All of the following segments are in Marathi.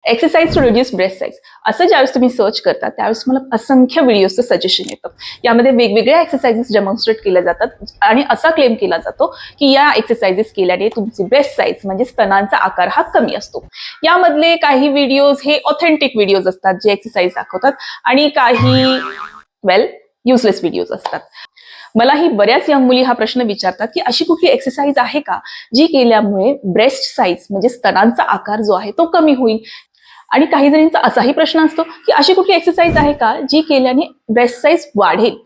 Exercise to reduce breast size असं ज्यावेळेस तुम्ही सर्च करता त्यावेळेस मला असंख्य व्हिडिओजचं सजेशन येतं. यामध्ये वेगवेगळ्या एक्सरसाइजेस डेमॉन्स्ट्रेट केल्या जातात आणि असा क्लेम केला जातो की या एक्सरसाइजेस केल्याने तुमची ब्रेस्ट साईज म्हणजे स्तनांचा आकार हा कमी असतो. यामधले काही व्हिडिओज हे ऑथेंटिक व्हिडिओज असतात जे एक्सरसाइज दाखवतात आणि काही युजलेस व्हिडिओज असतात. मलाही बऱ्याच यंग मुली हा प्रश्न विचारतात की अशी कुठली एक्सरसाइज आहे का जी केल्यामुळे ब्रेस्ट साईज म्हणजे स्तनांचा आकार जो आहे तो कमी होईल. आणि काही जणींचा असाही प्रश्न असतो की अशी कुठली एक्सरसाइज आहे का जी केल्याने ब्रेस्ट साईज वाढेल.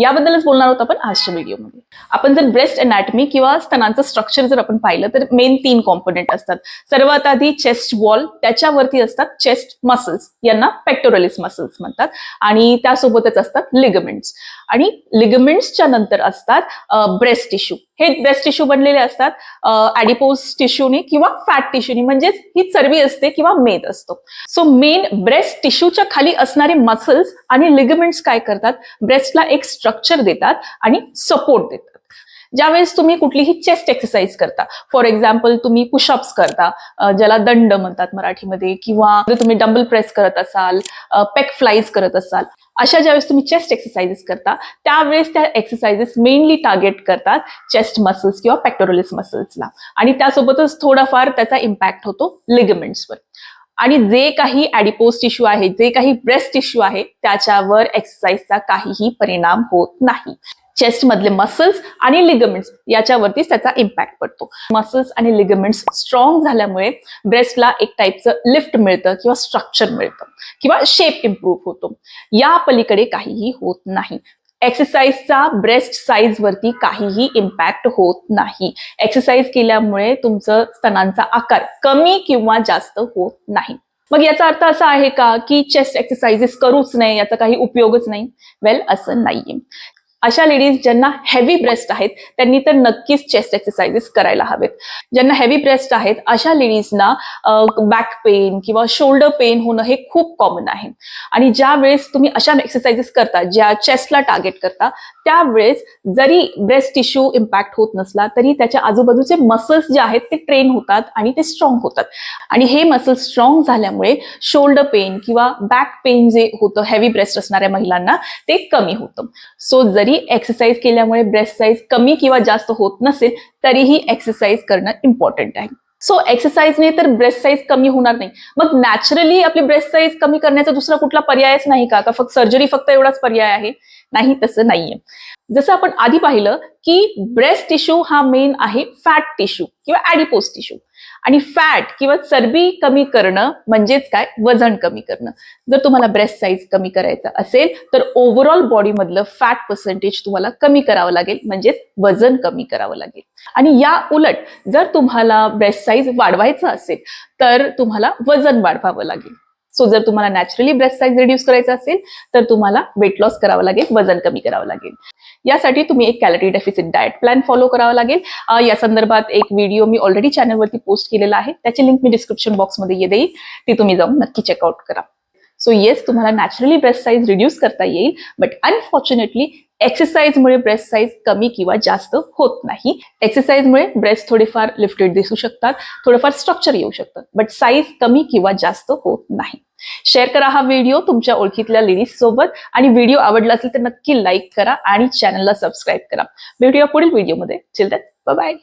याबद्दलच बोलणार आहोत आपण आजच्या व्हिडिओमध्ये. आपण जर ब्रेस्ट अनॅटमी किंवा स्तनांचं स्ट्रक्चर जर आपण पाहिलं तर मेन 3 कॉम्पोनंट असतात. सर्वात आधी चेस्ट वॉल, त्याच्यावरती असतात चेस्ट मसल्स, यांना पेक्टोरलिस मसल्स म्हणतात आणि त्यासोबतच असतात लिगमेंट्स आणि लिगमेंट्सच्या नंतर असतात ब्रेस्ट टिश्यू. हे ब्रेस्ट टिश्यू बनलेले असतात ऍडिपोज टिश्यूनी किंवा फॅट टिश्यूनी, म्हणजेच ही चरबी असते किंवा मेद असतो. सो मेन ब्रेस्ट टिश्यूच्या खाली असणारे मसल्स आणि लिगमेंट्स काय करतात, ब्रेस्टला एक स्ट्रक्चर देतात आणि सपोर्ट देतात. ज्यावेळेस तुम्ही कुठलीही चेस्ट एक्सरसाइज करता, फॉर एक्झाम्पल तुम्ही पुशअप्स करता, ज्याला दंड म्हणतात मराठीमध्ये, किंवा तुम्ही डंबल प्रेस करत असाल, पेक फ्लाईज करत असाल, अशा ज्यावेळेस तुम्ही चेस्ट एक्सरसाइजेस करता त्यावेळेस त्या एक्सरसाइजेस मेनली टार्गेट करतात चेस्ट मसल्स किंवा पेक्टोरलिस मसल्सला आणि त्यासोबतच थोडाफार त्याचा इम्पॅक्ट होतो लिगमेंट्सवर. आणि जे काही ऍडिपोज टिश्यू आहे, जे काही ब्रेस्ट टिश्यू आहे त्याच्यावर एक्सरसाइजचा काहीही परिणाम होत नाही. चेस्ट मधले मसल्स आणि लिगमेंट्स याच्यावरतीच त्याचा इम्पॅक्ट पडतो. मसल्स आणि लिगमेंट्स स्ट्रॉंग झाल्यामुळे ब्रेस्टला एक टाईपचं लिफ्ट मिळतं किंवा स्ट्रक्चर मिळतं किंवा शेप इम्प्रूव्ह होतो. या पलीकडे काहीही होत नाही. एक्सरसाइजचा ब्रेस्ट साईज वरती काहीही इम्पॅक्ट होत नाही. एक्सरसाइज केल्यामुळे तुमचं स्तनांचा आकार कमी किंवा जास्त होत नाही. मग याचा अर्थ असा आहे का की चेस्ट एक्सरसाइजेस करूच नाही, याचा काही उपयोगच नाही? असं नाहीये. अशा लेडीज ज्यांना हेवी ब्रेस्ट आहेत त्यांनी तर नक्कीच चेस्ट एक्सरसाइजेस करायला हवेत. ज्यांना हेवी ब्रेस्ट आहेत अशा लेडीजना बॅक पेन किंवा शोल्डर पेन होणं हे खूप कॉमन आहे आणि ज्या वेळेस तुम्ही अशा एक्सरसाइजेस करता ज्या चेस्टला टार्गेट करता त्यावेळेस जरी ब्रेस्ट टिश्यू इम्पॅक्ट होत नसला तरी त्याच्या आजूबाजूचे मसल्स जे आहेत ते ट्रेन होतात आणि ते स्ट्रॉंग होतात आणि हे मसल्स स्ट्रॉंग झाल्यामुळे शोल्डर पेन किंवा बॅक पेन जे होतं हेवी ब्रेस्ट असणाऱ्या महिलांना ते कमी होतं. सो जरी एक्सरसाइज केल्यामुळे ब्रेस्ट साईज कमी किंवा जास्त होत नसेल तरीही एक्सरसाइज करणं इम्पॉर्टंट आहे. सो एक्सरसाइजने तर ब्रेस्ट साईज कमी होणार नाही. मग नॅचरली आपली ब्रेस्ट साईज कमी करण्याचा दुसरा कुठला पर्यायच नाही का? फक्त सर्जरी फक्त एवढाच पर्याय आहे? नाही, तसं नाहीये. जसं आपण आधी पाहिलं की ब्रेस्ट टिश्यू हा मेन आहे फॅट टिश्यू किंवा ऍडिपोज टिश्यू आणि फॅट किंवा चरबी कमी करणं म्हणजेच काय, वजन कमी करणं. जर तुम्हाला ब्रेस्ट साईज कमी करायचं असेल तर ओव्हरऑल बॉडी मधलं फॅट पर्सेंटेज तुम्हाला कमी करावं लागेल, म्हणजेच वजन कमी करावं लागेल. आणि या उलट जर तुम्हाला ब्रेस्ट साईज वाढवायचं असेल तर तुम्हाला वजन वाढवावं लागेल. सो जर तुम्हाला नॅचरली ब्रेस्ट साईज रिड्यूस करायचं असेल तर तुम्हाला वेट लॉस करावं लागेल, वजन कमी करावं लागेल. यासाठी तुम्ही एक calorie deficit diet plan follow करावा लागेल. या संदर्भात एक व्हिडिओ मी ऑलरेडी चॅनलवरती पोस्ट केलेला आहे, त्याची लिंक मी डिस्क्रिप्शन बॉक्समध्ये देईल, ती तुम्ही जाऊन नक्की चेकआउट करा. सो येस, तुम्हाला नॅचरली ब्रेस्ट साईज रिड्यूस करता येईल, बट अनफॉर्च्युनेटली एक्सरसाइजमुळे ब्रेस्ट साईज कमी किंवा जास्त होत नाही. एक्सरसाइजमुळे ब्रेस्ट थोडेफार लिफ्टेड दिसू शकतात, थोडंफार स्ट्रक्चर येऊ शकतं, बट साईज कमी किंवा जास्त होत नाही. शेअर करा हा व्हिडिओ तुमच्या ओळखीतल्या लेडीज सोबत आणि व्हिडिओ आवडला असेल तर नक्की लाईक करा आणि चॅनलला सबस्क्राईब करा. भेटूया पुढील व्हिडिओमध्ये. Till then, bye bye.